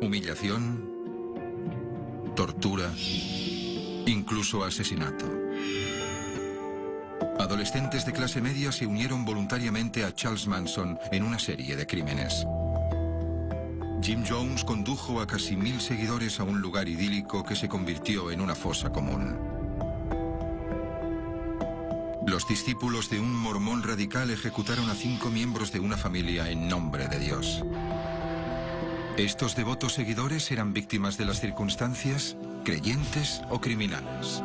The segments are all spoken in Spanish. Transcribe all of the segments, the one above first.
humillación, tortura, incluso asesinato. Adolescentes de clase media se unieron voluntariamente a Charles Manson en una serie de crímenes. Jim Jones condujo a casi 1000 seguidores a un lugar idílico que se convirtió en una fosa común. Los discípulos de un mormón radical ejecutaron a 5 miembros de una familia en nombre de Dios. Estos devotos seguidores eran víctimas de las circunstancias, creyentes o criminales.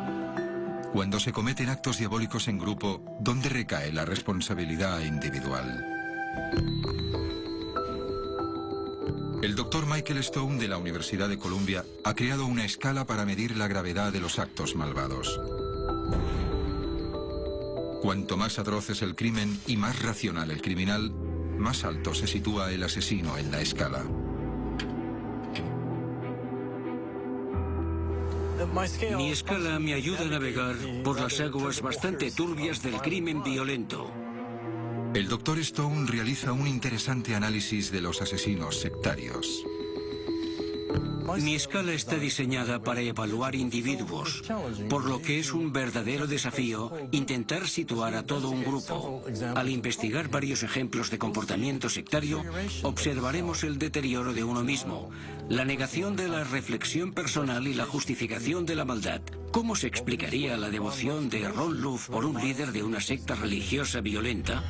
Cuando se cometen actos diabólicos en grupo, ¿dónde recae la responsabilidad individual? El doctor Michael Stone de la Universidad de Columbia ha creado una escala para medir la gravedad de los actos malvados. Cuanto más atroz es el crimen y más racional el criminal, más alto se sitúa el asesino en la escala. Mi escala me ayuda a navegar por las aguas bastante turbias del crimen violento. El Dr. Stone realiza un interesante análisis de los asesinos sectarios. Mi escala está diseñada para evaluar individuos, por lo que es un verdadero desafío intentar situar a todo un grupo. Al investigar varios ejemplos de comportamiento sectario, observaremos el deterioro de uno mismo, la negación de la reflexión personal y la justificación de la maldad. ¿Cómo se explicaría la devoción de Ron Luff por un líder de una secta religiosa violenta?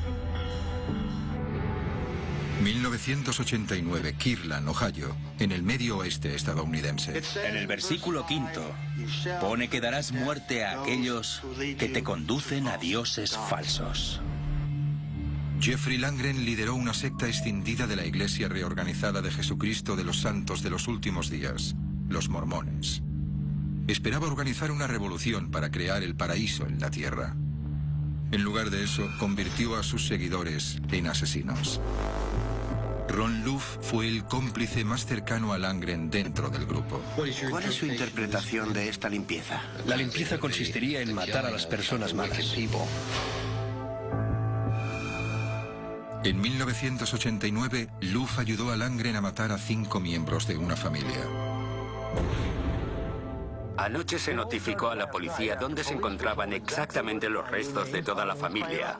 1989, Kirtland, Ohio, en el medio oeste estadounidense. En el versículo 5, pone que darás muerte a aquellos que te conducen a dioses falsos. Jeffrey Langren lideró una secta escindida de la Iglesia reorganizada de Jesucristo de los Santos de los Últimos Días, los mormones. Esperaba organizar una revolución para crear el paraíso en la tierra. En lugar de eso, convirtió a sus seguidores en asesinos. Ron Luff fue el cómplice más cercano a Langren dentro del grupo. ¿Cuál es su interpretación de esta limpieza? La limpieza consistiría en matar a las personas malas. En 1989, Luff ayudó a Langren a matar a 5 miembros de una familia. Anoche se notificó a la policía dónde se encontraban exactamente los restos de toda la familia.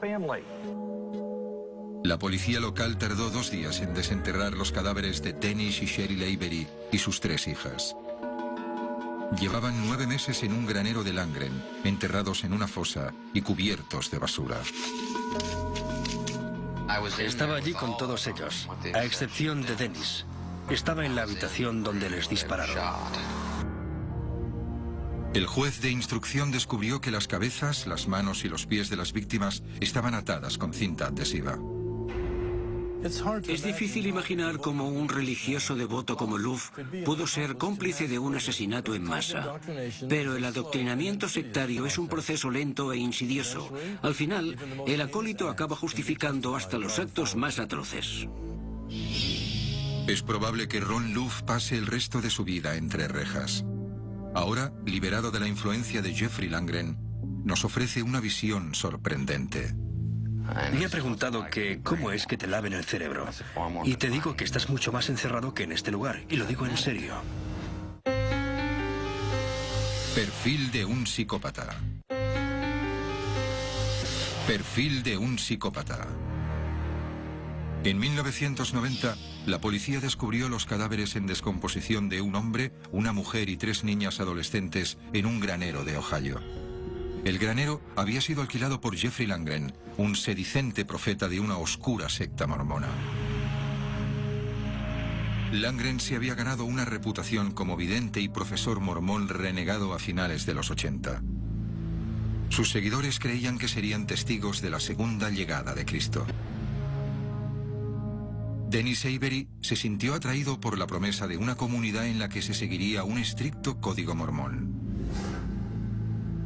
La policía local tardó 2 días en desenterrar los cadáveres de Dennis y Cheryl Avery y sus 3 hijas. Llevaban 9 meses en un granero de Langren, enterrados en una fosa y cubiertos de basura. Estaba allí con todos ellos, a excepción de Dennis. Estaba en la habitación donde les dispararon. El juez de instrucción descubrió que las cabezas, las manos y los pies de las víctimas estaban atadas con cinta adhesiva. Es difícil imaginar cómo un religioso devoto como Luff pudo ser cómplice de un asesinato en masa. Pero el adoctrinamiento sectario es un proceso lento e insidioso. Al final, el acólito acaba justificando hasta los actos más atroces. Es probable que Ron Luff pase el resto de su vida entre rejas. Ahora, liberado de la influencia de Jeffrey Langren, nos ofrece una visión sorprendente. Me ha preguntado que cómo es que te laven el cerebro. Y te digo que estás mucho más encerrado que en este lugar. Y lo digo en serio. Perfil de un psicópata. Perfil de un psicópata. En 1990, la policía descubrió los cadáveres en descomposición de un hombre, una mujer y 3 niñas adolescentes en un granero de Ohio. El granero había sido alquilado por Jeffrey Langren, un sedicente profeta de una oscura secta mormona. Langren se había ganado una reputación como vidente y profesor mormón renegado a finales de los 80. Sus seguidores creían que serían testigos de la segunda llegada de Cristo. Dennis Avery se sintió atraído por la promesa de una comunidad en la que se seguiría un estricto código mormón.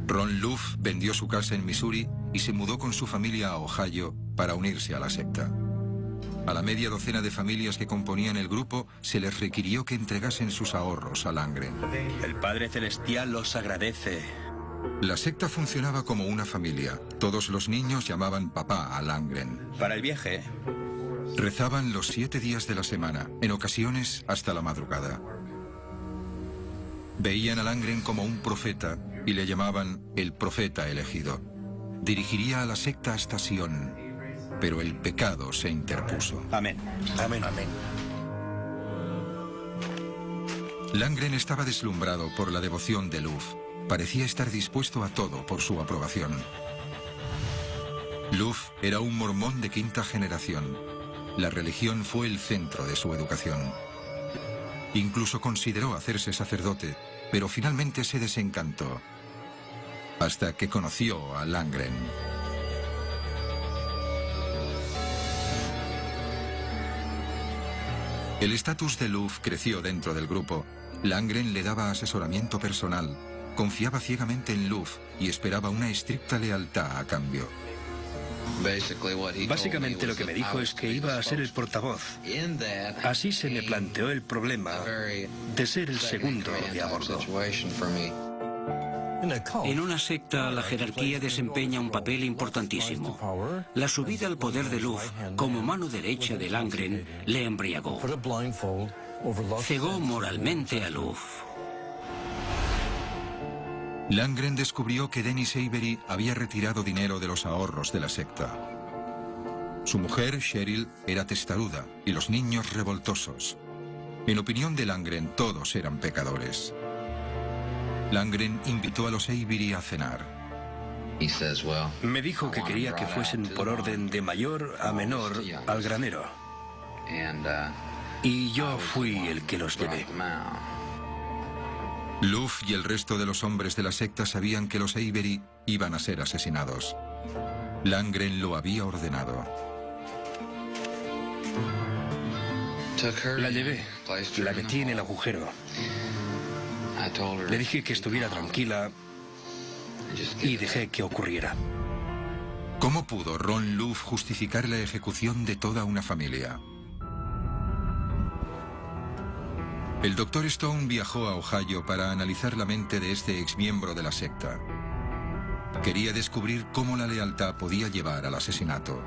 Ron Luff vendió su casa en Missouri y se mudó con su familia a Ohio para unirse a la secta. A la media docena de familias que componían el grupo se les requirió que entregasen sus ahorros a Langren. El Padre Celestial los agradece. La secta funcionaba como una familia. Todos los niños llamaban papá a Langren. Para el viaje, Rezaban los 7 días de la semana, en ocasiones hasta la madrugada. Veían a Langren como un profeta y le llamaban el profeta elegido. Dirigiría a la secta hasta Sion, pero el pecado se interpuso. Amén. Amén. Amén. Langren estaba deslumbrado por la devoción de Luf. Parecía estar dispuesto a todo por su aprobación. Luf era un mormón de 5ª generación. La religión fue el centro de su educación. Incluso consideró hacerse sacerdote, pero finalmente se desencantó, hasta que conoció a Langren. El estatus de Luf creció dentro del grupo. Langren le daba asesoramiento personal, confiaba ciegamente en Luf y esperaba una estricta lealtad a cambio. Básicamente lo que me dijo es que iba a ser el portavoz. Así se me planteó el problema de ser el segundo de a bordo. En una secta, la jerarquía desempeña un papel importantísimo. La subida al poder de Luf, como mano derecha de Langren, le embriagó. Cegó moralmente a Luf. Langren descubrió que Dennis Avery había retirado dinero de los ahorros de la secta. Su mujer, Cheryl, era testaruda y los niños revoltosos. En opinión de Langren, todos eran pecadores. Langren invitó a los Avery a cenar. Me dijo que quería que fuesen por orden de mayor a menor al granero. Y yo fui el que los llevé. Luf y el resto de los hombres de la secta sabían que los Avery iban a ser asesinados. Langren lo había ordenado. La llevé, la metí en el agujero. Le dije que estuviera tranquila y dejé que ocurriera. ¿Cómo pudo Ron Luf justificar la ejecución de toda una familia? El Dr. Stone viajó a Ohio para analizar la mente de este exmiembro de la secta. Quería descubrir cómo la lealtad podía llevar al asesinato.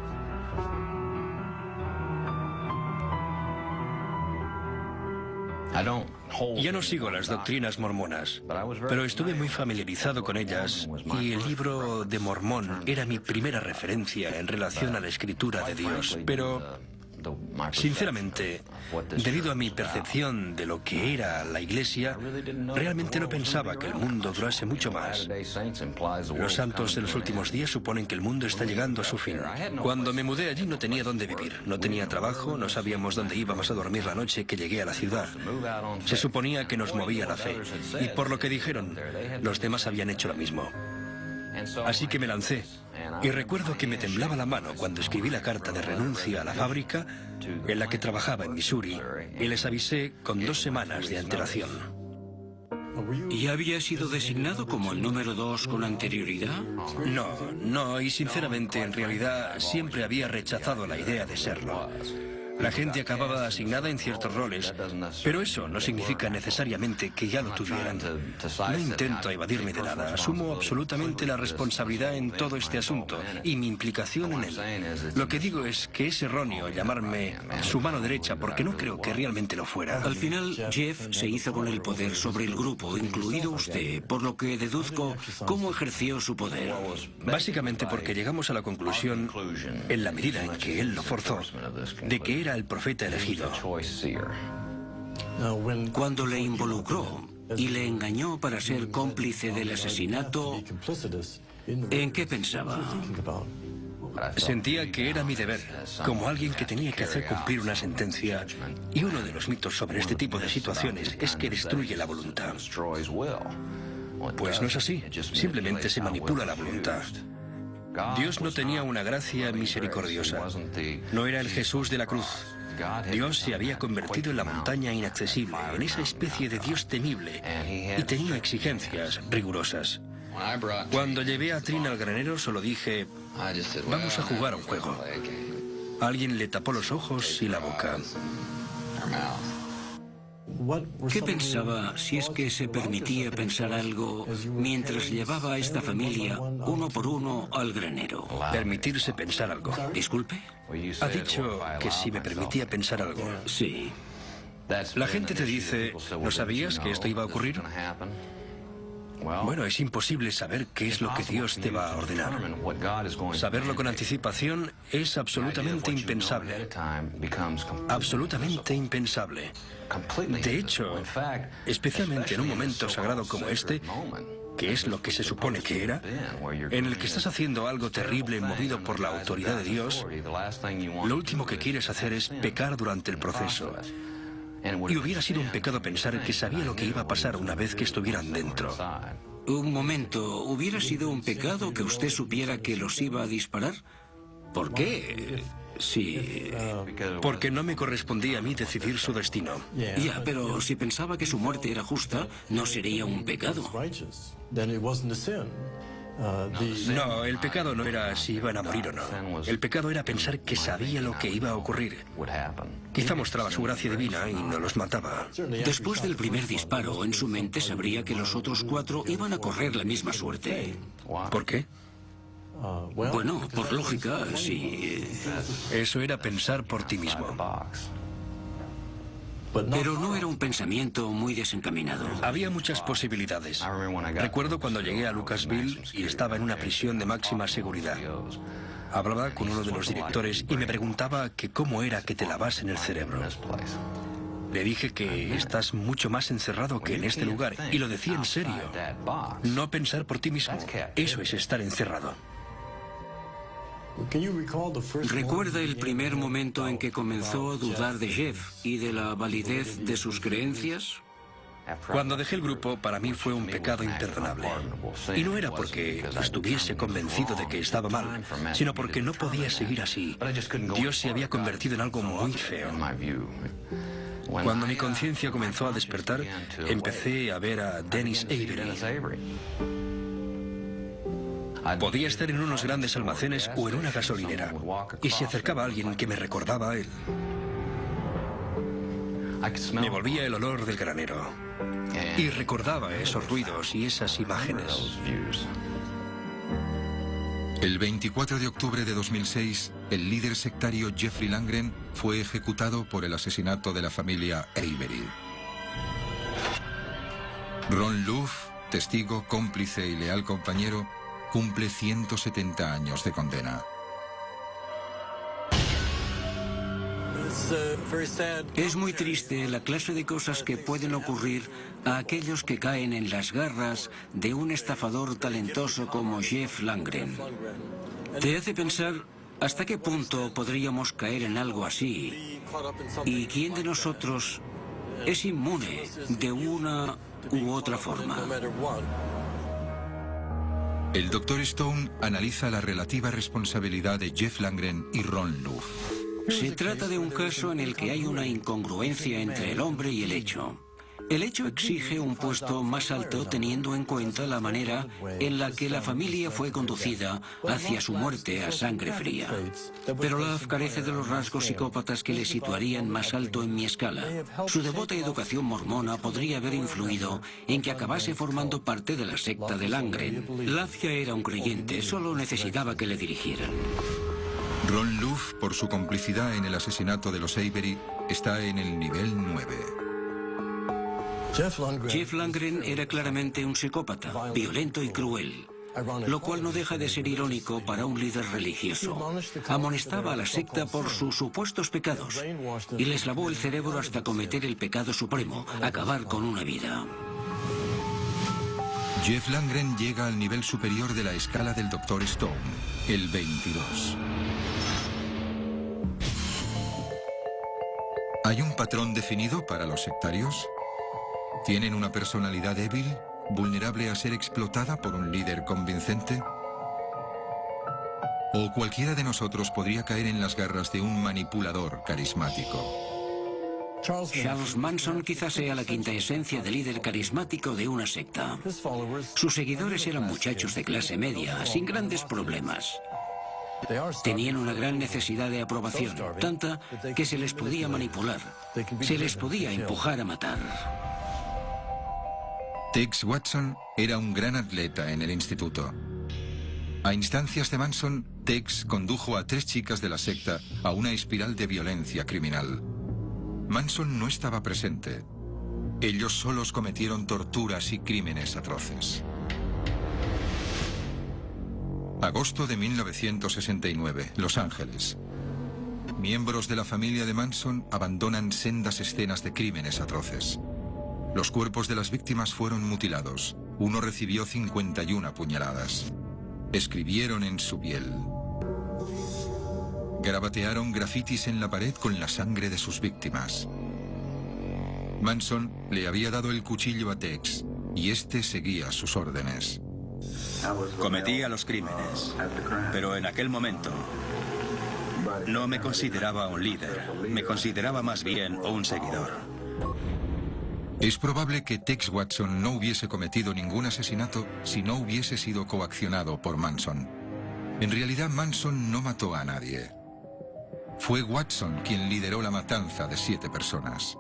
Ya no sigo las doctrinas mormonas, pero estuve muy familiarizado con ellas y el libro de Mormón era mi primera referencia en relación a la escritura de Dios. Pero, sinceramente, debido a mi percepción de lo que era la Iglesia, realmente no pensaba que el mundo durase mucho más. Los santos de los últimos días suponen que el mundo está llegando a su fin. Cuando me mudé allí no tenía dónde vivir, no tenía trabajo, no sabíamos dónde íbamos a dormir la noche que llegué a la ciudad. Se suponía que nos movía la fe, y por lo que dijeron, los demás habían hecho lo mismo. Así que me lancé, y recuerdo que me temblaba la mano cuando escribí la carta de renuncia a la fábrica en la que trabajaba en Missouri, y les avisé con 2 semanas de antelación. ¿Y había sido designado como el número 2 con anterioridad? No, y sinceramente, en realidad, siempre había rechazado la idea de serlo. La gente acababa asignada en ciertos roles, pero eso no significa necesariamente que ya lo tuvieran. No intento evadirme de nada, asumo absolutamente la responsabilidad en todo este asunto y mi implicación en él. Lo que digo es que es erróneo llamarme su mano derecha porque no creo que realmente lo fuera. Al final, Jeff se hizo con el poder sobre el grupo, incluido usted, por lo que deduzco cómo ejerció su poder. Básicamente porque llegamos a la conclusión, en la medida en que él lo forzó, de que era el profeta elegido. Cuando le involucró y le engañó para ser cómplice del asesinato, ¿en qué pensaba? Sentía que era mi deber, como alguien que tenía que hacer cumplir una sentencia. Y uno de los mitos sobre este tipo de situaciones es que destruye la voluntad. Pues no es así, simplemente se manipula la voluntad. Dios no tenía una gracia misericordiosa. No era el Jesús de la cruz. Dios se había convertido en la montaña inaccesible, en esa especie de Dios temible, y tenía exigencias rigurosas. Cuando llevé a Trin al granero, solo dije, vamos a jugar a un juego. Alguien le tapó los ojos y la boca. ¿Qué pensaba, si es que se permitía pensar algo, mientras llevaba a esta familia uno por uno al granero? Permitirse pensar algo. ¿Disculpe? Ha dicho que si me permitía pensar algo. Sí. La gente te dice, ¿no sabías que esto iba a ocurrir? Bueno, es imposible saber qué es lo que Dios te va a ordenar. Saberlo con anticipación es absolutamente impensable. Absolutamente impensable. De hecho, especialmente en un momento sagrado como este, que es lo que se supone que era, en el que estás haciendo algo terrible movido por la autoridad de Dios, lo último que quieres hacer es pecar durante el proceso. Y hubiera sido un pecado pensar que sabía lo que iba a pasar una vez que estuvieran dentro. Un momento, ¿hubiera sido un pecado que usted supiera que los iba a disparar? ¿Por qué? Sí. Porque no me correspondía a mí decidir su destino. Ya, pero si pensaba que su muerte era justa, no sería un pecado. No, el pecado no era si iban a morir o no. El pecado era pensar que sabía lo que iba a ocurrir. Quizá mostraba su gracia divina y no los mataba. Después del primer disparo, en su mente sabría que los otros 4 iban a correr la misma suerte. ¿Por qué? Bueno, por lógica, sí. Eso era pensar por ti mismo. Pero no era un pensamiento muy desencaminado. Había muchas posibilidades. Recuerdo cuando llegué a Lucasville y estaba en una prisión de máxima seguridad. Hablaba con uno de los directores y me preguntaba que cómo era que te lavasen el cerebro. Le dije que estás mucho más encerrado que en este lugar, y lo decía en serio. No pensar por ti mismo. Eso es estar encerrado. ¿Recuerda el primer momento en que comenzó a dudar de Jeff y de la validez de sus creencias? Cuando dejé el grupo, para mí fue un pecado imperdonable. Y no era porque estuviese convencido de que estaba mal, sino porque no podía seguir así. Dios se había convertido en algo muy feo. Cuando mi conciencia comenzó a despertar, empecé a ver a Dennis Avery. Podía estar en unos grandes almacenes o en una gasolinera, y se acercaba alguien que me recordaba a él. Me volvía el olor del granero, y recordaba esos ruidos y esas imágenes. El 24 de octubre de 2006, el líder sectario Jeffrey Langren fue ejecutado por el asesinato de la familia Avery. Ron Luff, testigo, cómplice y leal compañero, cumple 170 años de condena. Es muy triste la clase de cosas que pueden ocurrir a aquellos que caen en las garras de un estafador talentoso como Jeff Langren. Te hace pensar hasta qué punto podríamos caer en algo así, y quién de nosotros es inmune de una u otra forma. El Dr. Stone analiza la relativa responsabilidad de Jeff Langren y Ron Luff. Se trata de un caso en el que hay una incongruencia entre el hombre y el hecho. El hecho exige un puesto más alto teniendo en cuenta la manera en la que la familia fue conducida hacia su muerte a sangre fría. Pero Luff carece de los rasgos psicópatas que le situarían más alto en mi escala. Su devota educación mormona podría haber influido en que acabase formando parte de la secta de Langren. Luff ya era un creyente, solo necesitaba que le dirigieran. Ron Luff, por su complicidad en el asesinato de los Avery, está en el nivel 9. Jeff Langren era claramente un psicópata, violento y cruel, lo cual no deja de ser irónico para un líder religioso. Amonestaba a la secta por sus supuestos pecados y les lavó el cerebro hasta cometer el pecado supremo, acabar con una vida. Jeff Langren llega al nivel superior de la escala del Dr. Stone, el 22. ¿Hay un patrón definido para los sectarios? ¿Tienen una personalidad débil, vulnerable a ser explotada por un líder convincente? ¿O cualquiera de nosotros podría caer en las garras de un manipulador carismático? Charles Manson quizás sea la quinta esencia de líder carismático de una secta. Sus seguidores eran muchachos de clase media, sin grandes problemas. Tenían una gran necesidad de aprobación, tanta que se les podía manipular. Se les podía empujar a matar. Tex Watson era un gran atleta en el instituto. A instancias de Manson, Tex condujo a 3 chicas de la secta a una espiral de violencia criminal. Manson no estaba presente. Ellos solos cometieron torturas y crímenes atroces. Agosto de 1969, Los Ángeles. Miembros de la familia de Manson abandonan sendas escenas de crímenes atroces. Los cuerpos de las víctimas fueron mutilados. Uno recibió 51 puñaladas. Escribieron en su piel. Garabatearon grafitis en la pared con la sangre de sus víctimas. Manson le había dado el cuchillo a Tex y este seguía sus órdenes. Cometía los crímenes, pero en aquel momento no me consideraba un líder, me consideraba más bien un seguidor. Es probable que Tex Watson no hubiese cometido ningún asesinato si no hubiese sido coaccionado por Manson. En realidad, Manson no mató a nadie. Fue Watson quien lideró la matanza de 7 personas.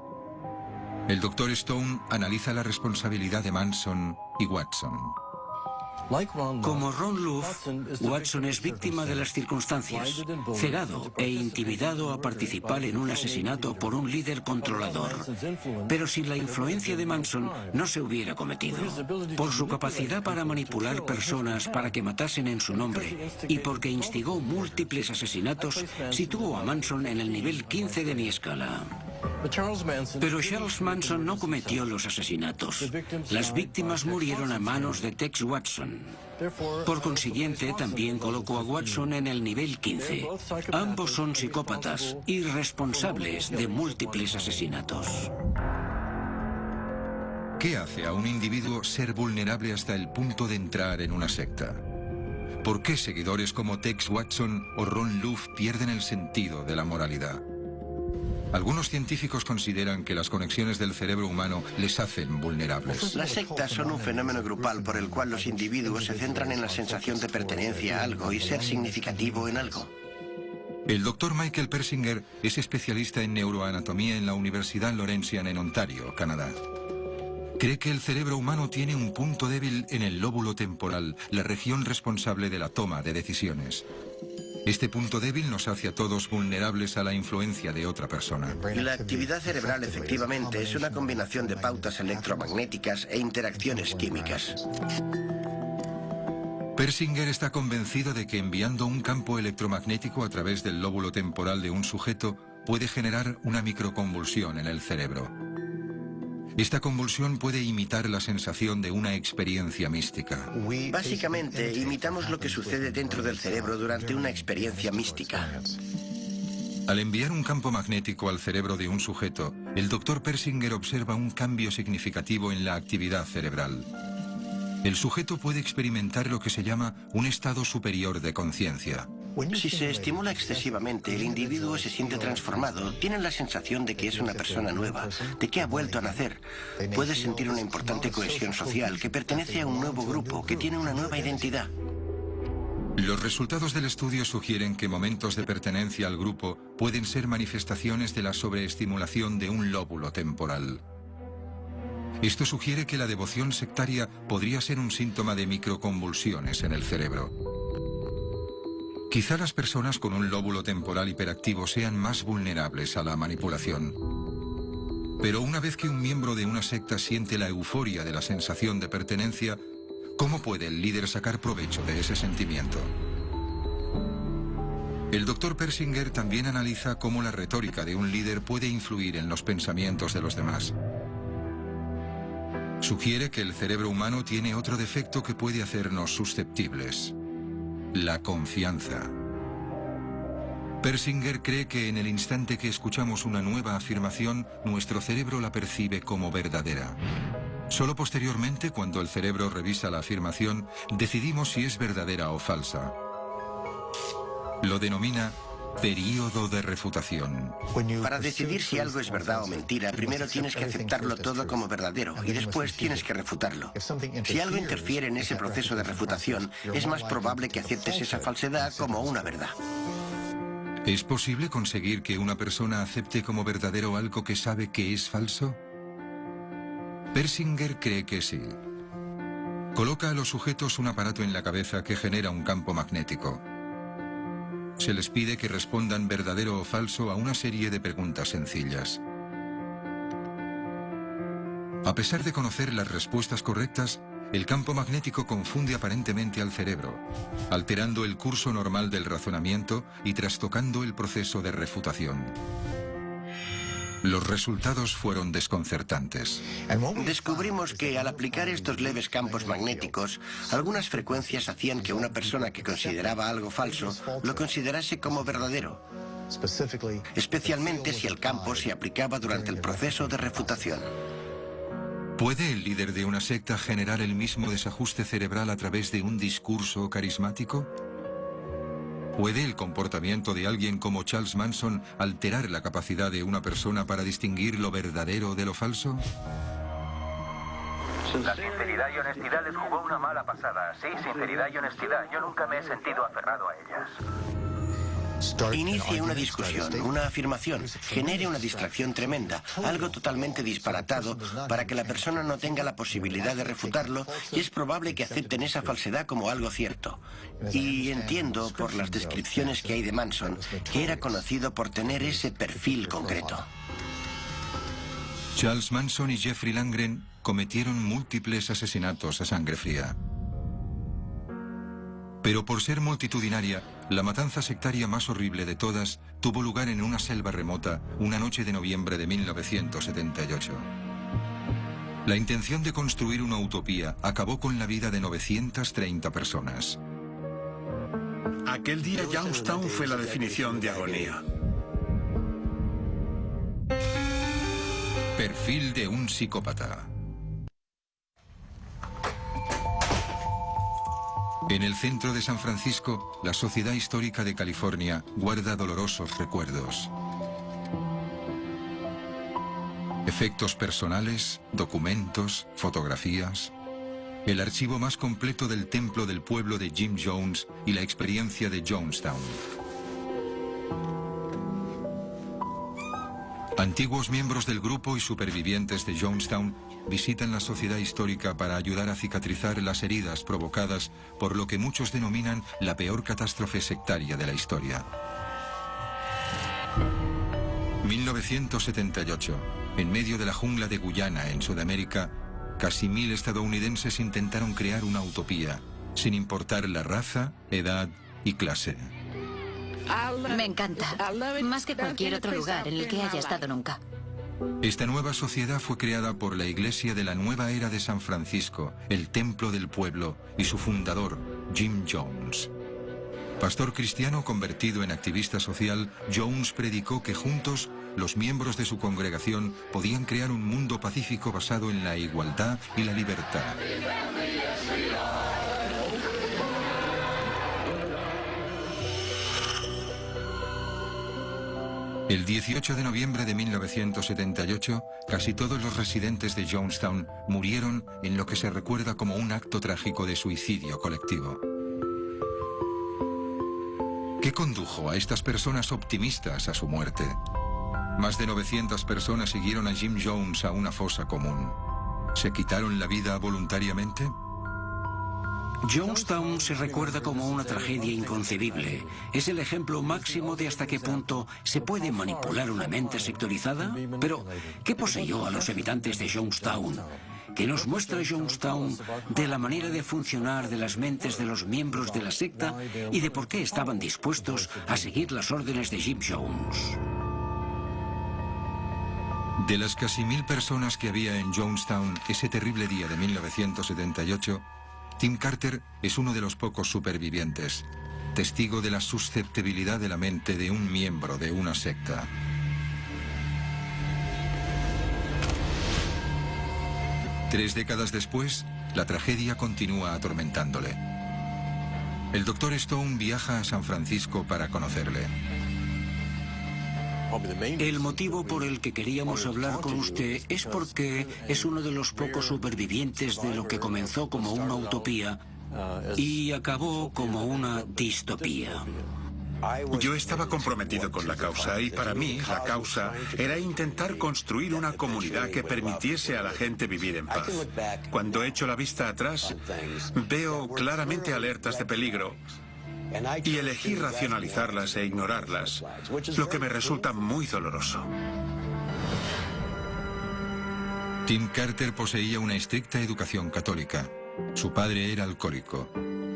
El Dr. Stone analiza la responsabilidad de Manson y Watson. Como Ron Luft, Watson es víctima de las circunstancias, cegado e intimidado a participar en un asesinato por un líder controlador. Pero sin la influencia de Manson no se hubiera cometido. Por su capacidad para manipular personas para que matasen en su nombre y porque instigó múltiples asesinatos, situó a Manson en el nivel 15 de mi escala. Pero Charles Manson no cometió los asesinatos. Las víctimas murieron a manos de Tex Watson. Por consiguiente, también colocó a Watson en el nivel 15. Ambos son psicópatas y responsables de múltiples asesinatos. ¿Qué hace a un individuo ser vulnerable hasta el punto de entrar en una secta? ¿Por qué seguidores como Tex Watson o Ron Luft pierden el sentido de la moralidad? Algunos científicos consideran que las conexiones del cerebro humano les hacen vulnerables. Las sectas son un fenómeno grupal por el cual los individuos se centran en la sensación de pertenencia a algo y ser significativo en algo. El Dr. Michael Persinger es especialista en neuroanatomía en la Universidad Laurentian en Ontario, Canadá. Cree que el cerebro humano tiene un punto débil en el lóbulo temporal, la región responsable de la toma de decisiones. Este punto débil nos hace a todos vulnerables a la influencia de otra persona. La actividad cerebral efectivamente es una combinación de pautas electromagnéticas e interacciones químicas. Persinger está convencido de que enviando un campo electromagnético a través del lóbulo temporal de un sujeto puede generar una microconvulsión en el cerebro. Esta convulsión puede imitar la sensación de una experiencia mística. Básicamente, imitamos lo que sucede dentro del cerebro durante una experiencia mística. Al enviar un campo magnético al cerebro de un sujeto, el Dr. Persinger observa un cambio significativo en la actividad cerebral. El sujeto puede experimentar lo que se llama un estado superior de conciencia. Si se estimula excesivamente, el individuo se siente transformado, tiene la sensación de que es una persona nueva, de que ha vuelto a nacer. Puede sentir una importante cohesión social, que pertenece a un nuevo grupo, que tiene una nueva identidad. Los resultados del estudio sugieren que momentos de pertenencia al grupo pueden ser manifestaciones de la sobreestimulación de un lóbulo temporal. Esto sugiere que la devoción sectaria podría ser un síntoma de microconvulsiones en el cerebro. Quizá las personas con un lóbulo temporal hiperactivo sean más vulnerables a la manipulación. Pero una vez que un miembro de una secta siente la euforia de la sensación de pertenencia, ¿cómo puede el líder sacar provecho de ese sentimiento? El Dr. Persinger también analiza cómo la retórica de un líder puede influir en los pensamientos de los demás. Sugiere que el cerebro humano tiene otro defecto que puede hacernos susceptibles: la confianza. Persinger cree que en el instante que escuchamos una nueva afirmación, nuestro cerebro la percibe como verdadera. Solo posteriormente, cuando el cerebro revisa la afirmación, decidimos si es verdadera o falsa. Lo denomina período de refutación. Para decidir si algo es verdad o mentira, primero tienes que aceptarlo todo como verdadero y después tienes que refutarlo. Si algo interfiere en ese proceso de refutación, es más probable que aceptes esa falsedad como una verdad. ¿Es posible conseguir que una persona acepte como verdadero algo que sabe que es falso? Persinger cree que sí. Coloca a los sujetos un aparato en la cabeza que genera un campo magnético. Se les pide que respondan verdadero o falso a una serie de preguntas sencillas. A pesar de conocer las respuestas correctas, el campo magnético confunde aparentemente al cerebro, alterando el curso normal del razonamiento y trastocando el proceso de refutación. Los resultados fueron desconcertantes. Descubrimos que al aplicar estos leves campos magnéticos, algunas frecuencias hacían que una persona que consideraba algo falso lo considerase como verdadero, especialmente si el campo se aplicaba durante el proceso de refutación. ¿Puede el líder de una secta generar el mismo desajuste cerebral a través de un discurso carismático? ¿Puede el comportamiento de alguien como Charles Manson alterar la capacidad de una persona para distinguir lo verdadero de lo falso? La sinceridad y honestidad les jugó una mala pasada. Sí, sinceridad y honestidad. Yo nunca me he sentido aferrado a ellas. Inicie una discusión, una afirmación, genere una distracción tremenda, algo totalmente disparatado para que la persona no tenga la posibilidad de refutarlo y es probable que acepten esa falsedad como algo cierto. Y entiendo por las descripciones que hay de Manson que era conocido por tener ese perfil concreto. Charles Manson y Jeffrey Langren cometieron múltiples asesinatos a sangre fría. Pero por ser multitudinaria, la matanza sectaria más horrible de todas tuvo lugar en una selva remota una noche de noviembre de 1978. La intención de construir una utopía acabó con la vida de 930 personas. Aquel día Youngstown fue la definición de agonía. Perfil de un psicópata. En el centro de San Francisco, la Sociedad Histórica de California guarda dolorosos recuerdos. Efectos personales, documentos, fotografías. El archivo más completo del templo del pueblo de Jim Jones y la experiencia de Jonestown. Antiguos miembros del grupo y supervivientes de Jonestown visitan la sociedad histórica para ayudar a cicatrizar las heridas provocadas por lo que muchos denominan la peor catástrofe sectaria de la historia. 1978. En medio de la jungla de Guyana, en Sudamérica, casi 1000 estadounidenses intentaron crear una utopía, sin importar la raza, edad y clase. Me encanta, más que cualquier otro lugar en el que haya estado nunca. Esta nueva sociedad fue creada por la Iglesia de la Nueva Era de San Francisco, el Templo del Pueblo, y su fundador, Jim Jones. Pastor cristiano convertido en activista social, Jones predicó que juntos, los miembros de su congregación podían crear un mundo pacífico basado en la igualdad y la libertad. El 18 de noviembre de 1978, casi todos los residentes de Jonestown murieron en lo que se recuerda como un acto trágico de suicidio colectivo. ¿Qué condujo a estas personas optimistas a su muerte? Más de 900 personas siguieron a Jim Jones a una fosa común. ¿Se quitaron la vida voluntariamente? Jonestown se recuerda como una tragedia inconcebible. Es el ejemplo máximo de hasta qué punto se puede manipular una mente sectorizada. Pero, ¿qué poseyó a los habitantes de Jonestown? ¿Qué nos muestra Jonestown de la manera de funcionar de las mentes de los miembros de la secta y de por qué estaban dispuestos a seguir las órdenes de Jim Jones? De las casi 1000 personas que había en Jonestown ese terrible día de 1978, Tim Carter es uno de los pocos supervivientes, testigo de la susceptibilidad de la mente de un miembro de una secta. Tres décadas después, la tragedia continúa atormentándole. El Dr. Stone viaja a San Francisco para conocerle. El motivo por el que queríamos hablar con usted es porque es uno de los pocos supervivientes de lo que comenzó como una utopía y acabó como una distopía. Yo estaba comprometido con la causa y para mí la causa era intentar construir una comunidad que permitiese a la gente vivir en paz. Cuando echo la vista atrás, veo claramente alertas de peligro y elegí racionalizarlas e ignorarlas, lo que me resulta muy doloroso. Tim Carter poseía una estricta educación católica. Su padre era alcohólico.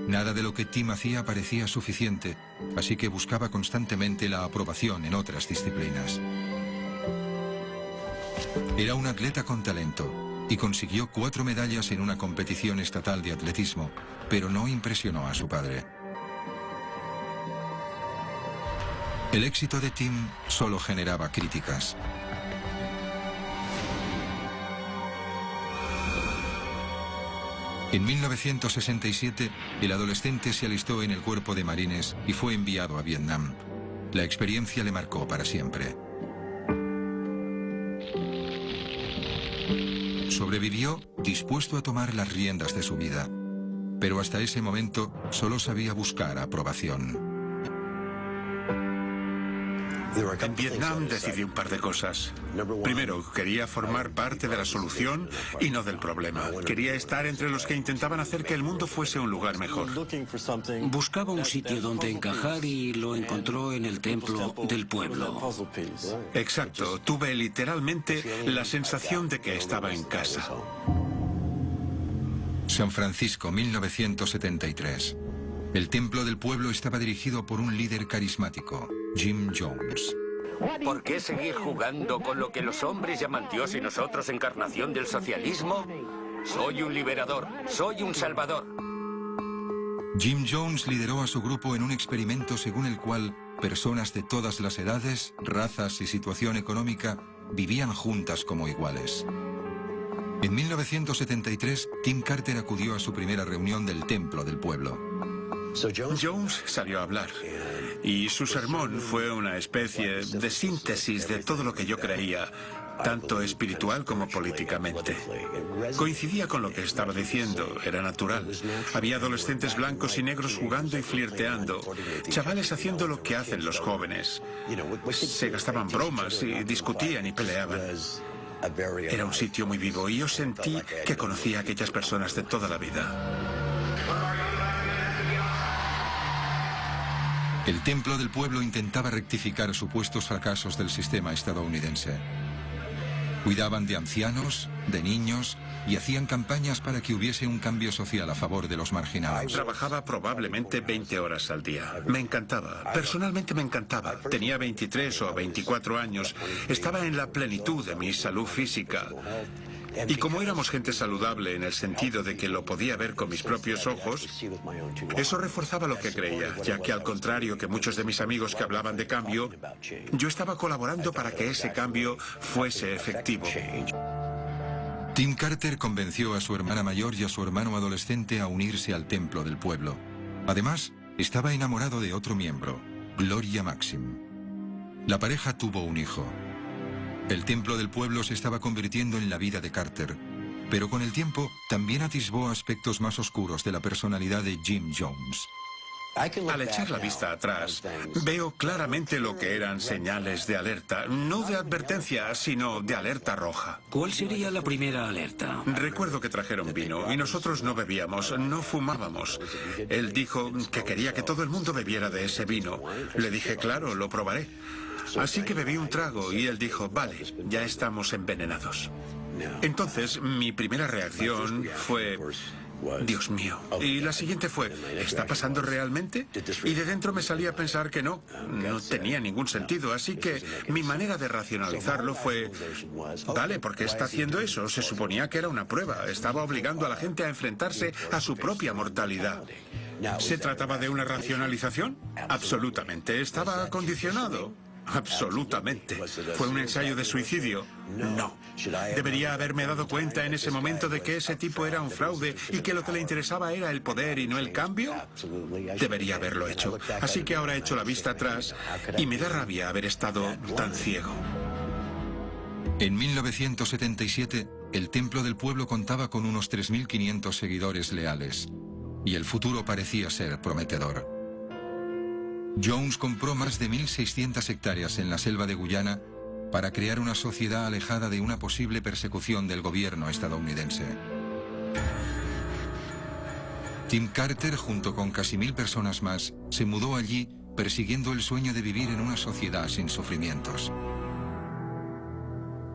Nada de lo que Tim hacía parecía suficiente, así que buscaba constantemente la aprobación en otras disciplinas. Era un atleta con talento y consiguió 4 medallas en una competición estatal de atletismo, pero no impresionó a su padre. El éxito de Tim solo generaba críticas. En 1967, el adolescente se alistó en el cuerpo de marines y fue enviado a Vietnam. La experiencia le marcó para siempre. Sobrevivió dispuesto a tomar las riendas de su vida, pero hasta ese momento solo sabía buscar aprobación. En Vietnam decidí un par de cosas. Primero, quería formar parte de la solución y no del problema. Quería estar entre los que intentaban hacer que el mundo fuese un lugar mejor. Buscaba un sitio donde encajar y lo encontró en el templo del pueblo. Exacto, tuve literalmente la sensación de que estaba en casa. San Francisco, 1973. El templo del pueblo estaba dirigido por un líder carismático, Jim Jones. ¿Por qué seguir jugando con lo que los hombres llaman Dios y nosotros encarnación del socialismo? Soy un liberador, soy un salvador. Jim Jones lideró a su grupo en un experimento según el cual personas de todas las edades, razas y situación económica vivían juntas como iguales. En 1973, Tim Carter acudió a su primera reunión del templo del pueblo. Jones salió a hablar y su sermón fue una especie de síntesis de todo lo que yo creía, tanto espiritual como políticamente. Coincidía con lo que estaba diciendo, era natural. Había adolescentes blancos y negros jugando y flirteando, chavales haciendo lo que hacen los jóvenes. Se gastaban bromas y discutían y peleaban. Era un sitio muy vivo y yo sentí que conocía a aquellas personas de toda la vida. El templo del pueblo intentaba rectificar supuestos fracasos del sistema estadounidense. Cuidaban de ancianos, de niños y hacían campañas para que hubiese un cambio social a favor de los marginados. Trabajaba probablemente 20 horas al día. Me encantaba. Personalmente me encantaba. Tenía 23 o 24 años. Estaba en la plenitud de mi salud física. Y como éramos gente saludable en el sentido de que lo podía ver con mis propios ojos, eso reforzaba lo que creía, ya que al contrario que muchos de mis amigos que hablaban de cambio, yo estaba colaborando para que ese cambio fuese efectivo. Tim Carter convenció a su hermana mayor y a su hermano adolescente a unirse al templo del pueblo. Además, estaba enamorado de otro miembro, Gloria Maxim. La pareja tuvo un hijo. El templo del pueblo se estaba convirtiendo en la vida de Carter, pero con el tiempo también atisbó aspectos más oscuros de la personalidad de Jim Jones. Al echar la vista atrás, veo claramente lo que eran señales de alerta, no de advertencia, sino de alerta roja. ¿Cuál sería la primera alerta? Recuerdo que trajeron vino y nosotros no bebíamos, no fumábamos. Él dijo que quería que todo el mundo bebiera de ese vino. Le dije, claro, lo probaré. Así que bebí un trago y él dijo, vale, ya estamos envenenados. Entonces, mi primera reacción fue, Dios mío. Y la siguiente fue, ¿está pasando realmente? Y de dentro me salía a pensar que no tenía ningún sentido. Así que mi manera de racionalizarlo fue, vale, ¿por qué está haciendo eso? Se suponía que era una prueba. Estaba obligando a la gente a enfrentarse a su propia mortalidad. ¿Se trataba de una racionalización? Absolutamente. ¿Estaba acondicionado? Absolutamente. ¿Fue un ensayo de suicidio? No. ¿Debería haberme dado cuenta en ese momento de que ese tipo era un fraude y que lo que le interesaba era el poder y no el cambio? Debería haberlo hecho. Así que ahora echo la vista atrás y me da rabia haber estado tan ciego. En 1977, el templo del pueblo contaba con unos 3.500 seguidores leales, y el futuro parecía ser prometedor. Jones compró más de 1.600 hectáreas en la selva de Guyana para crear una sociedad alejada de una posible persecución del gobierno estadounidense. Tim Carter, junto con casi 1.000 personas más, se mudó allí persiguiendo el sueño de vivir en una sociedad sin sufrimientos.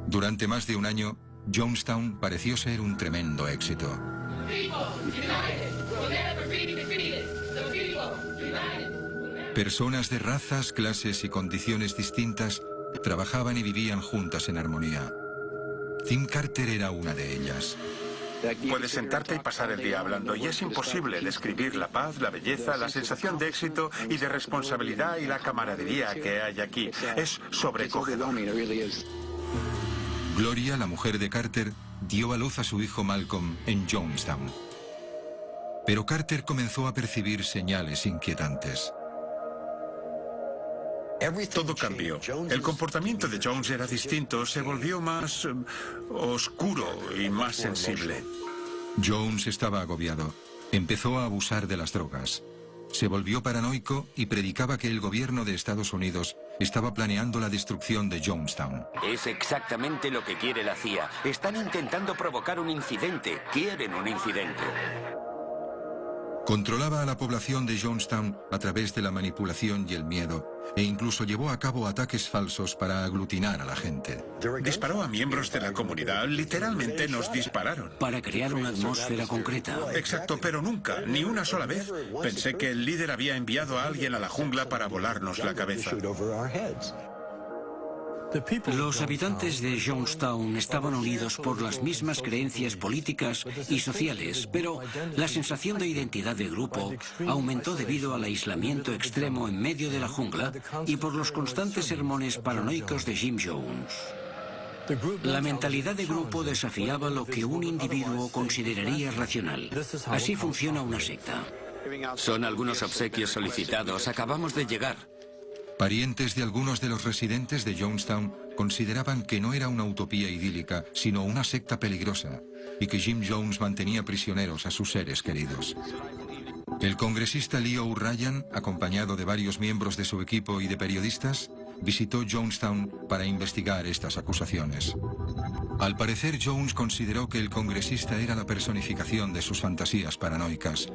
Durante más de un año, Jonestown pareció ser un tremendo éxito. Personas de razas, clases y condiciones distintas trabajaban y vivían juntas en armonía. Tim Carter era una de ellas. Puedes sentarte y pasar el día hablando y es imposible describir la paz, la belleza, la sensación de éxito y de responsabilidad y la camaradería que hay aquí. Es sobrecogedor. Gloria, la mujer de Carter, dio a luz a su hijo Malcolm en Jonestown. Pero Carter comenzó a percibir señales inquietantes. Todo cambió. El comportamiento de Jones era distinto, se volvió más oscuro y más sensible. Jones estaba agobiado. Empezó a abusar de las drogas. Se volvió paranoico y predicaba que el gobierno de Estados Unidos estaba planeando la destrucción de Jonestown. Es exactamente lo que quiere la CIA. Están intentando provocar un incidente. Quieren un incidente. Controlaba a la población de Jonestown a través de la manipulación y el miedo, e incluso llevó a cabo ataques falsos para aglutinar a la gente. Disparó a miembros de la comunidad, literalmente nos dispararon. Para crear una atmósfera concreta. Exacto, pero nunca, ni una sola vez, pensé que el líder había enviado a alguien a la jungla para volarnos la cabeza. Los habitantes de Jonestown estaban unidos por las mismas creencias políticas y sociales, pero la sensación de identidad de grupo aumentó debido al aislamiento extremo en medio de la jungla y por los constantes sermones paranoicos de Jim Jones. La mentalidad de grupo desafiaba lo que un individuo consideraría racional. Así funciona una secta. Son algunos obsequios solicitados. Acabamos de llegar. Parientes de algunos de los residentes de Jonestown consideraban que no era una utopía idílica, sino una secta peligrosa, y que Jim Jones mantenía prisioneros a sus seres queridos. El congresista Leo Ryan, acompañado de varios miembros de su equipo y de periodistas, visitó Jonestown para investigar estas acusaciones. Al parecer, Jones consideró que el congresista era la personificación de sus fantasías paranoicas.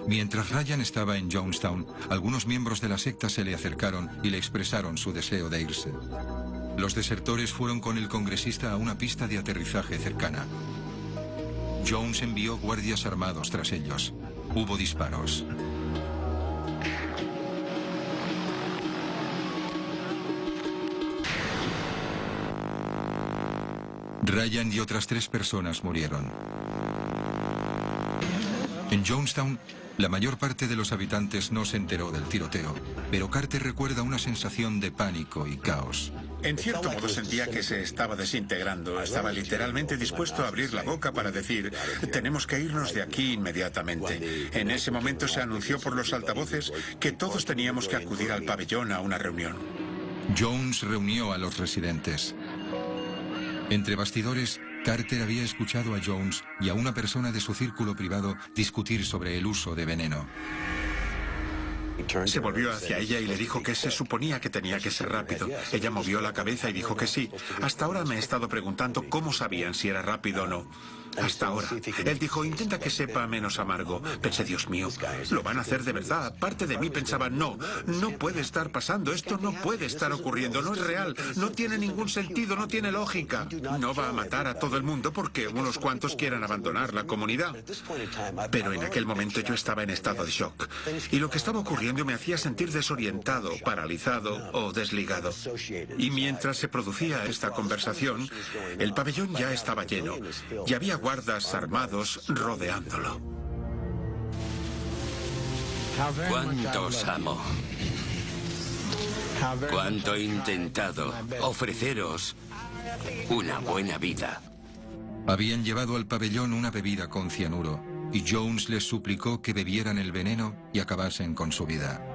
Mientras Ryan estaba en Jonestown, algunos miembros de la secta se le acercaron y le expresaron su deseo de irse. Los desertores fueron con el congresista a una pista de aterrizaje cercana. Jones envió guardias armados tras ellos. Hubo disparos. Ryan y otras 3 personas murieron. En Jonestown, la mayor parte de los habitantes no se enteró del tiroteo, pero Carter recuerda una sensación de pánico y caos. En cierto modo sentía que se estaba desintegrando. Estaba literalmente dispuesto a abrir la boca para decir, tenemos que irnos de aquí inmediatamente. En ese momento se anunció por los altavoces que todos teníamos que acudir al pabellón a una reunión. Jones reunió a los residentes. Entre bastidores, Carter había escuchado a Jones y a una persona de su círculo privado discutir sobre el uso de veneno. Se volvió hacia ella y le dijo que se suponía que tenía que ser rápido. Ella movió la cabeza y dijo que sí. Hasta ahora me he estado preguntando cómo sabían si era rápido o no. Hasta ahora. Él dijo, intenta que sepa menos amargo. Pensé, Dios mío, lo van a hacer de verdad. Parte de mí pensaba, no puede estar pasando. Esto no puede estar ocurriendo. No es real. No tiene ningún sentido. No tiene lógica. No va a matar a todo el mundo porque unos cuantos quieran abandonar la comunidad. Pero en aquel momento yo estaba en estado de shock. Y lo que estaba ocurriendo me hacía sentir desorientado, paralizado o desligado. Y mientras se producía esta conversación, el pabellón ya estaba lleno y había guardas armados rodeándolo. ¿Cuánto os amo? ¿Cuánto he intentado ofreceros una buena vida? Habían llevado al pabellón una bebida con cianuro, y Jones les suplicó que bebieran el veneno y acabasen con su vida.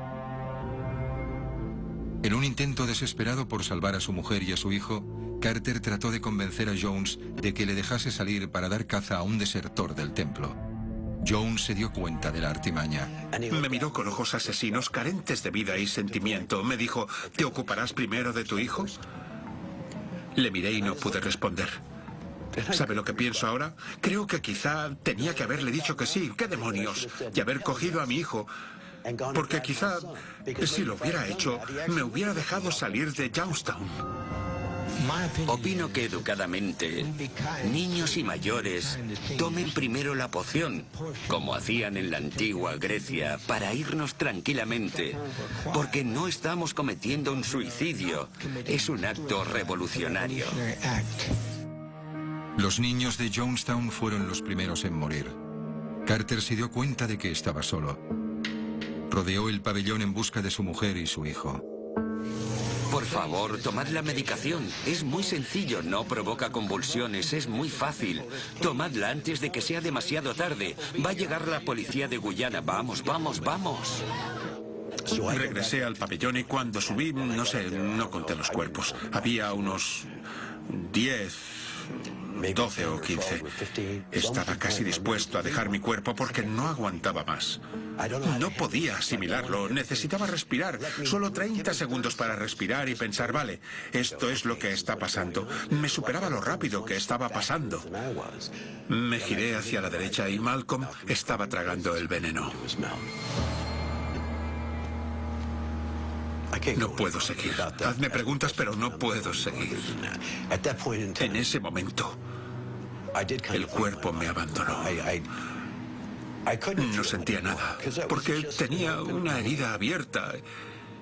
En un intento desesperado por salvar a su mujer y a su hijo, Carter trató de convencer a Jones de que le dejase salir para dar caza a un desertor del templo. Jones se dio cuenta de la artimaña. Me miró con ojos asesinos, carentes de vida y sentimiento. Me dijo, ¿te ocuparás primero de tu hijo? Le miré y no pude responder. ¿Sabe lo que pienso ahora? Creo que quizá tenía que haberle dicho que sí. ¿Qué demonios? Y haber cogido a mi hijo. Porque quizá, si lo hubiera hecho, me hubiera dejado salir de Youngstown. Opino que educadamente, niños y mayores tomen primero la poción, como hacían en la antigua Grecia, para irnos tranquilamente, porque no estamos cometiendo un suicidio, es un acto revolucionario. Los niños de Youngstown fueron los primeros en morir. Carter se dio cuenta de que estaba solo. Rodeó el pabellón en busca de su mujer y su hijo. Por favor, tomad la medicación. Es muy sencillo, no provoca convulsiones, es muy fácil. Tomadla antes de que sea demasiado tarde. Va a llegar la policía de Guyana. Vamos, vamos, vamos. Regresé al pabellón y cuando subí, no sé, no conté los cuerpos. Había unos 10, 12 o 15. Estaba casi dispuesto a dejar mi cuerpo porque no aguantaba más. No podía asimilarlo, necesitaba respirar. Solo 30 segundos para respirar y pensar, vale, esto es lo que está pasando. Me superaba lo rápido que estaba pasando. Me giré hacia la derecha y Malcolm estaba tragando el veneno. No puedo seguir. Hazme preguntas, pero no puedo seguir. En ese momento, el cuerpo me abandonó. No sentía nada, porque tenía una herida abierta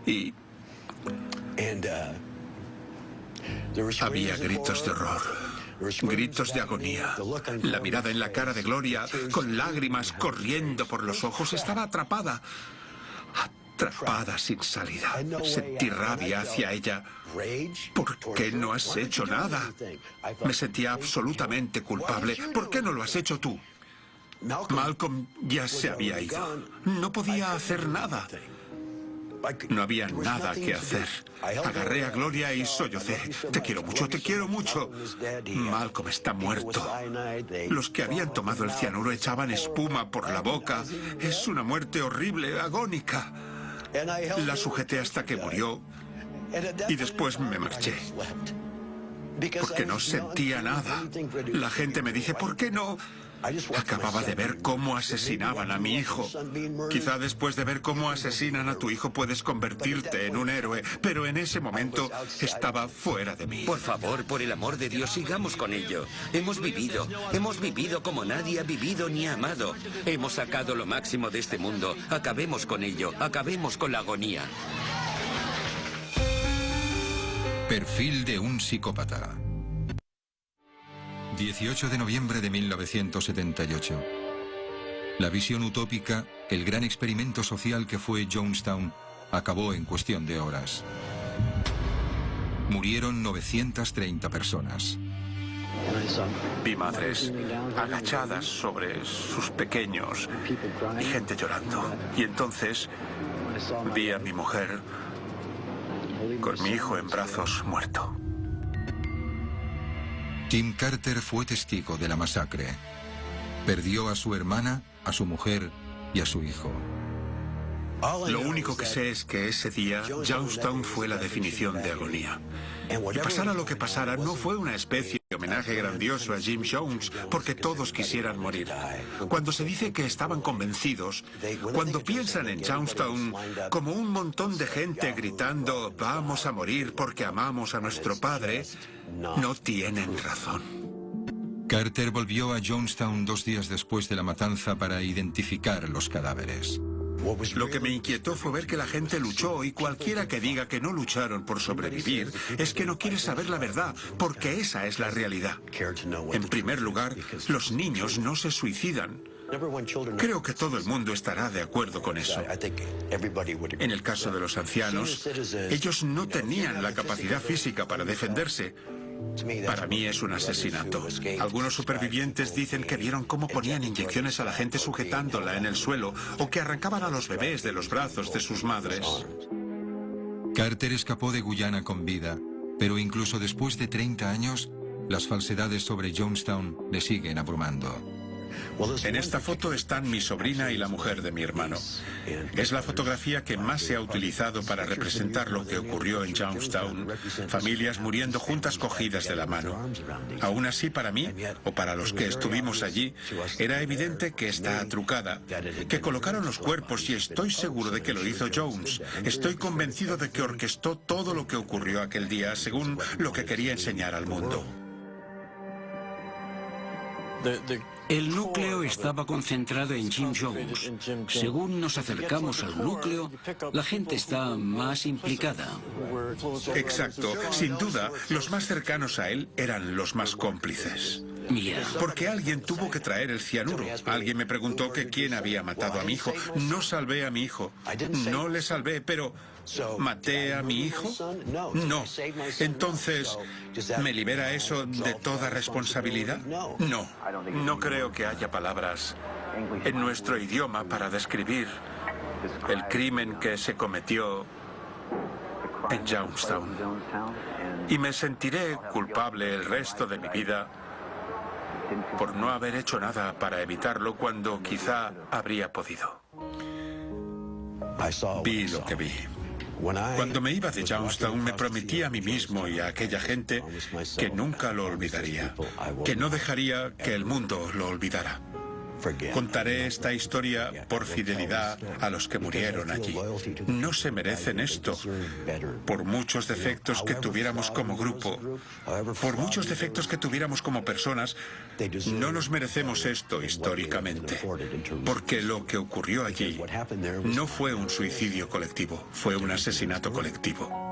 y había gritos de horror, gritos de agonía. La mirada en la cara de Gloria, con lágrimas corriendo por los ojos, estaba atrapada sin salida. Sentí rabia hacia ella. ¿Por qué no has hecho nada? Me sentía absolutamente culpable. ¿Por qué no lo has hecho tú? Malcolm ya se había ido. No podía hacer nada. No había nada que hacer. Agarré a Gloria y sollocé. Te quiero mucho, te quiero mucho. Malcolm está muerto. Los que habían tomado el cianuro echaban espuma por la boca. Es una muerte horrible, agónica. La sujeté hasta que murió y después me marché. Porque no sentía nada. La gente me dice, ¿por qué no? Acababa de ver cómo asesinaban a mi hijo. Quizá después de ver cómo asesinan a tu hijo puedes convertirte en un héroe, pero en ese momento estaba fuera de mí. Por favor, por el amor de Dios, sigamos con ello. Hemos vivido como nadie ha vivido ni amado. Hemos sacado lo máximo de este mundo. Acabemos con ello, acabemos con la agonía. Perfil de un psicópata. 18 de noviembre de 1978. La visión utópica, el gran experimento social que fue Youngstown, acabó en cuestión de horas. Murieron 930 personas. Vi madres agachadas sobre sus pequeños y gente llorando. Y entonces vi a mi mujer con mi hijo en brazos muerto. Tim Carter fue testigo de la masacre. Perdió a su hermana, a su mujer y a su hijo. Lo único que sé es que ese día Youngstown fue la definición de agonía. Y pasara lo que pasara, no fue una especie de homenaje grandioso a Jim Jones, porque todos quisieran morir. Cuando se dice que estaban convencidos, cuando piensan en Youngstown como un montón de gente gritando «vamos a morir porque amamos a nuestro padre», no tienen razón. Carter volvió a Youngstown 2 días después de la matanza para identificar los cadáveres. Lo que me inquietó fue ver que la gente luchó y cualquiera que diga que no lucharon por sobrevivir es que no quiere saber la verdad, porque esa es la realidad. En primer lugar, los niños no se suicidan. Creo que todo el mundo estará de acuerdo con eso. En el caso de los ancianos, ellos no tenían la capacidad física para defenderse. Para mí es un asesinato. Algunos supervivientes dicen que vieron cómo ponían inyecciones a la gente sujetándola en el suelo o que arrancaban a los bebés de los brazos de sus madres. Carter escapó de Guyana con vida, pero incluso después de 30 años, las falsedades sobre Youngstown le siguen abrumando. En esta foto están mi sobrina y la mujer de mi hermano. Es la fotografía que más se ha utilizado para representar lo que ocurrió en Jonestown. Familias muriendo juntas cogidas de la mano. Aún así, para mí, o para los que estuvimos allí, era evidente que está trucada, que colocaron los cuerpos, y estoy seguro de que lo hizo Jones. Estoy convencido de que orquestó todo lo que ocurrió aquel día según lo que quería enseñar al mundo. El núcleo estaba concentrado en Jim Jones. Según nos acercamos al núcleo, la gente está más implicada. Exacto. Sin duda, los más cercanos a él eran los más cómplices. Porque alguien tuvo que traer el cianuro. Alguien me preguntó que quién había matado a mi hijo. No salvé a mi hijo. No le salvé, pero ¿maté a mi hijo? No. Entonces, ¿me libera eso de toda responsabilidad? No. No creo que haya palabras en nuestro idioma para describir el crimen que se cometió en Jonestown. Y me sentiré culpable el resto de mi vida por no haber hecho nada para evitarlo cuando quizá habría podido. Vi lo que vi. Cuando me iba de Jonestown me prometí a mí mismo y a aquella gente que nunca lo olvidaría, que no dejaría que el mundo lo olvidara. Contaré esta historia por fidelidad a los que murieron allí. No se merecen esto. Por muchos defectos que tuviéramos como grupo, por muchos defectos que tuviéramos como personas, no nos merecemos esto históricamente. Porque lo que ocurrió allí no fue un suicidio colectivo, fue un asesinato colectivo.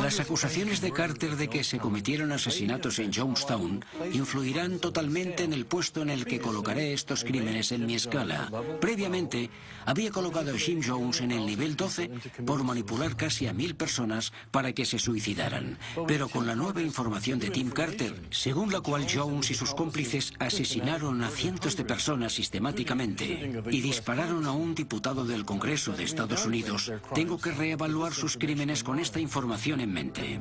Las acusaciones de Carter de que se cometieron asesinatos en Jonestown influirán totalmente en el puesto en el que colocaré estos crímenes en mi escala. Previamente, había colocado a Jim Jones en el nivel 12 por manipular casi a 1000 personas para que se suicidaran. Pero con la nueva información de Tim Carter, según la cual Jones y sus cómplices asesinaron a cientos de personas sistemáticamente y dispararon a un diputado del Congreso de Estados Unidos, tengo que reevaluar sus crímenes con esta información en mente.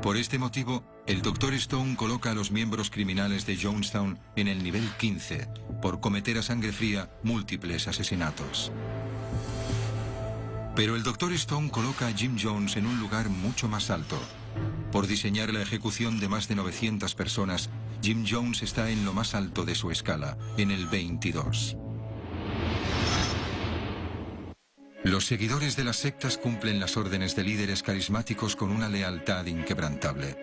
Por este motivo, el Dr. Stone coloca a los miembros criminales de Jonestown en el nivel 15, por cometer a sangre fría múltiples asesinatos. Pero el Dr. Stone coloca a Jim Jones en un lugar mucho más alto. Por diseñar la ejecución de más de 900 personas, Jim Jones está en lo más alto de su escala, en el 22. Los seguidores de las sectas cumplen las órdenes de líderes carismáticos con una lealtad inquebrantable.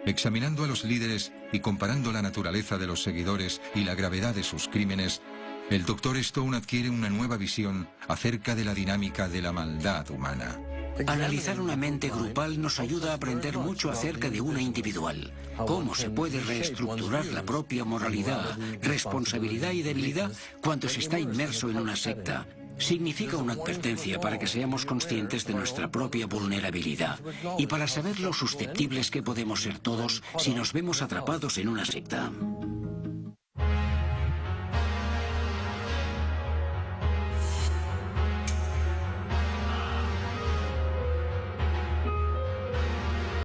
Examinando a los líderes y comparando la naturaleza de los seguidores y la gravedad de sus crímenes, el Dr. Stone adquiere una nueva visión acerca de la dinámica de la maldad humana. Analizar una mente grupal nos ayuda a aprender mucho acerca de una individual. Cómo se puede reestructurar la propia moralidad, responsabilidad y debilidad cuando se está inmerso en una secta. Significa una advertencia para que seamos conscientes de nuestra propia vulnerabilidad y para saber lo susceptibles que podemos ser todos si nos vemos atrapados en una secta.